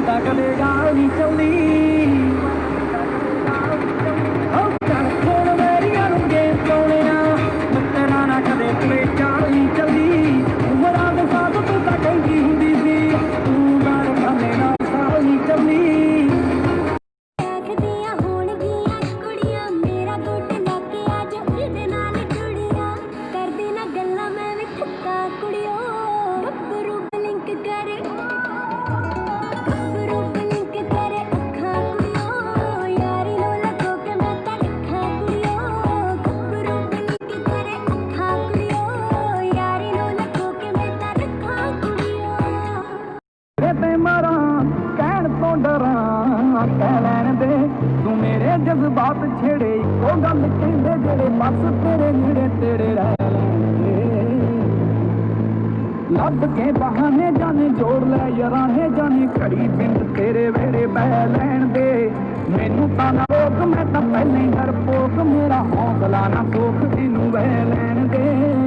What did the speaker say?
ਤਾਂ ਕਦੇ ਗਾਲ ਨਹੀਂ ਚੱਲੀ ਚੱਲ ਖੋਲ ਮੇਰੀਆਂ ਨੂੰ ਗੇਮ ਪਾਉਣਿਆ ਤੇਰਾ ਨਾ ਕਦੇ ਤੇਰੇ ਚਾਲ ਨਹੀਂ ਚੱਲੀ ਉਮਰਾਂ ਦੇ ਸਾਥ ਤੂੰ ਤਾਂ ਕਹਿੰਦੀ ਹੁੰਦੀ ਸੀ ਤੂੰ ਨਾਲ ਖਾਣੇ ਨਾਲ ਸਾਲ ਨਹੀਂ ਚੱਲੀ ਕਹਿ ਲੈਣ ਦੇ ਤੂੰ ਮੇਰੇ ਜਜ਼ਬਾਤ ਛੇੜੇ ਇੱਕੋ ਗੱਲ ਕਹਿੰਦੇ ਜਿਹੜੇ ਬਸ ਤੇਰੇ ਨੇੜੇ ਤੇਰੇ ਰਹਿ ਲੈਣਗੇ ਲੱਭ ਕੇ ਬਹਾਨੇ ਜਾਣੇ ਜੋੜ ਲੈ ਯਾਰਾਂੇ ਜਾਣੇ ਘੜੀ ਬਿੰਦ ਤੇਰੇ ਵੇੜੇ ਬਹਿ ਲੈਣ ਦੇ ਮੈਨੂੰ ਤਾਂ ਨਾ ਰੋਕ ਮੈਂ ਤਾਂ ਪਹਿਲਾਂ ਹੀ ਡਰਪੋਕ ਮੇਰਾ ਹੌਸਲਾ ਨਾ ਸੋਖ ਇਹਨੂੰ ਵਹਿ ਲੈਣ ਦੇ